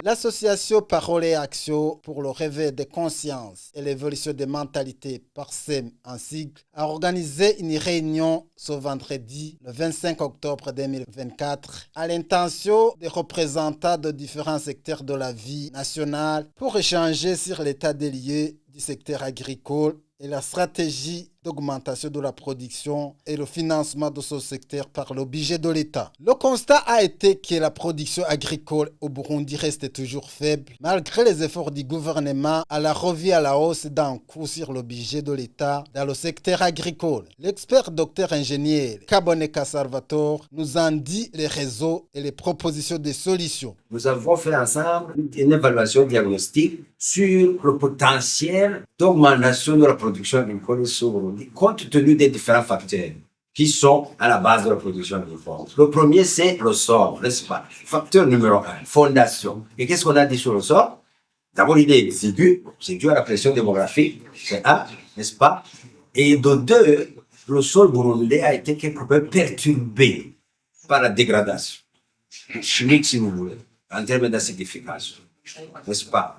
L'association Parole et Action pour le réveil des consciences et l'évolution des mentalités PARSEM en sigle a organisé une réunion ce vendredi, le 25 octobre 2024, à l'intention des représentants de différents secteurs de la vie nationale pour échanger sur l'état des lieux du secteur agricole et la stratégie d'augmentation de la production et le financement de ce secteur par le budget de l'État. Le constat a été que la production agricole au Burundi reste toujours faible, malgré les efforts du gouvernement à la revue à la hausse d'un coût sur le budget de l'État dans le secteur agricole. L'expert docteur ingénieur Kaboneka Salvatore nous en dit les réseaux et les propositions de solutions. Nous avons fait ensemble une évaluation diagnostique sur le potentiel d'augmentation de la production agricole sur Burundi, compte tenu des différents facteurs qui sont à la base de la production agricole. Le premier, c'est le sol, n'est-ce pas? Facteur numéro 1, fondation. Et qu'est-ce qu'on a dit sur le sol? D'abord, il est exigu, c'est dû à la pression démographique, c'est un, n'est-ce pas? Et de deux, le sol burundais a été quelque peu perturbé par la dégradation chimique, si vous voulez, en termes d'acidification, n'est-ce pas?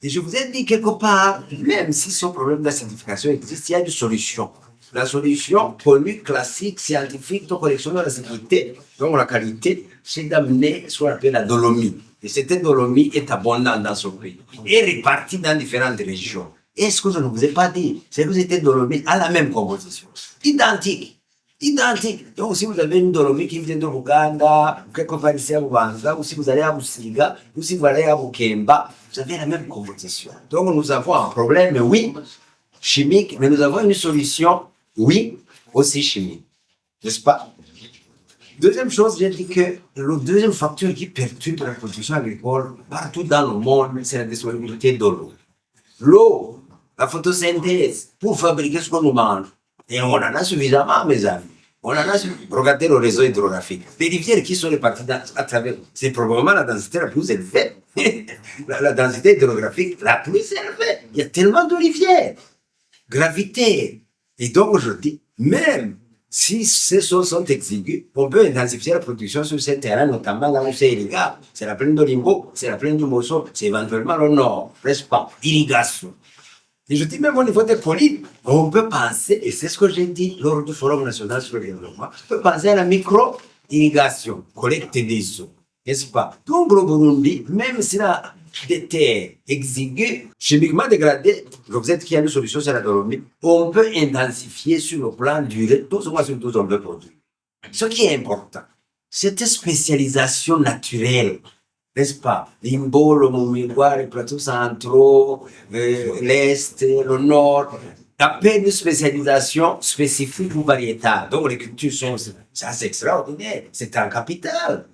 Et je vous ai dit quelque part, même si ce problème d'acidification existe, il y a une solution. La solution connue, classique, scientifique de correction de l'acidité, donc la qualité, c'est d'amener ce qu'on appelle la dolomie. Et cette dolomie est abondante dans ce pays et répartie dans différentes régions. Et ce que je ne vous ai pas dit, c'est que cette dolomie a la même composition, identique. Identique. Donc, si vous avez une dolomie qui vient de l'Ouganda, ou quelque part ici à Bubanza, ou si vous allez à Busiga, ou si vous allez à Bukemba, vous avez la même composition. Donc, nous avons un problème, oui, chimique, mais nous avons une solution, oui, aussi chimique. N'est-ce pas? Deuxième chose, j'ai dit que le deuxième facteur qui perturbe la production agricole partout dans le monde, c'est la disponibilité de l'eau. L'eau, la photosynthèse, pour fabriquer ce que nous mangeons. Et on en a suffisamment, mes amis. On en a suffisamment. Regardez le réseau hydrographique. Les rivières qui sont réparties à travers, c'est probablement la densité la plus élevée. la densité hydrographique la plus élevée. Il y a tellement de rivières. Gravité. Et donc, je dis, même si ces choses sont exiguës, on peut intensifier la production sur ces terrains, notamment là où c'est irrigable. C'est la plaine de Limbo, c'est la plaine du Mosso, c'est éventuellement le nord. N'est-ce pas? Irrigation. Et je dis même au niveau des collines, on peut penser, et c'est ce que j'ai dit lors du Forum national sur le développement, on peut penser à la micro-irrigation, collecte des eaux, n'est-ce pas? Donc le Burundi, même s'il a des terres exiguës, chimiquement dégradées, je vous ai dit qu'il y a une solution sur la dolomie, on peut intensifier sur le plan duré tout ce qu'on sur on peut produire. Ce qui est important, cette spécialisation naturelle, n'est-ce pas? Limbo, le Mumigwa, les plateaux centraux, l'Est, le Nord, appelle une spécialisation spécifique ou variétale. Donc les cultures sont, ça c'est extraordinaire, c'est un capital.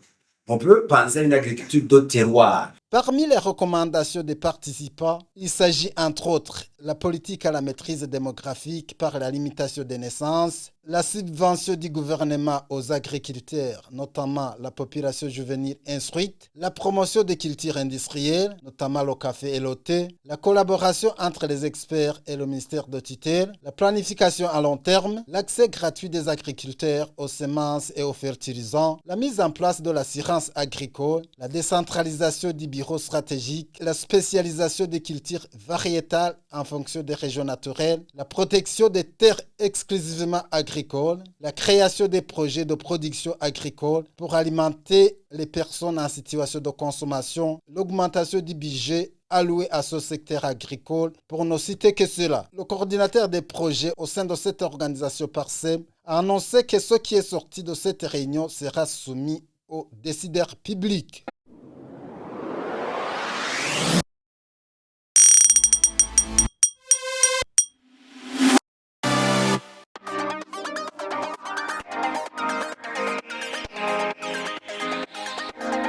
On peut penser à une agriculture de terroir. Parmi les recommandations des participants, il s'agit entre autres la politique à la maîtrise démographique par la limitation des naissances, la subvention du gouvernement aux agriculteurs, notamment la population juvénile instruite, la promotion des cultures industrielles, notamment le café et le thé, la collaboration entre les experts et le ministère de tutelle, la planification à long terme, l'accès gratuit des agriculteurs aux semences et aux fertilisants, la mise en place de l'assurance agricole, la décentralisation du bureau stratégique, la spécialisation des cultures variétales en fonction des régions naturelles, la protection des terres exclusivement agricoles, la création des projets de production agricole pour alimenter les personnes en situation de consommation, l'augmentation du budget alloué à ce secteur agricole, pour ne citer que cela. Le coordinateur des projets au sein de cette organisation PARSEM a annoncé que ce qui est sorti de cette réunion sera soumis aux décideurs publics.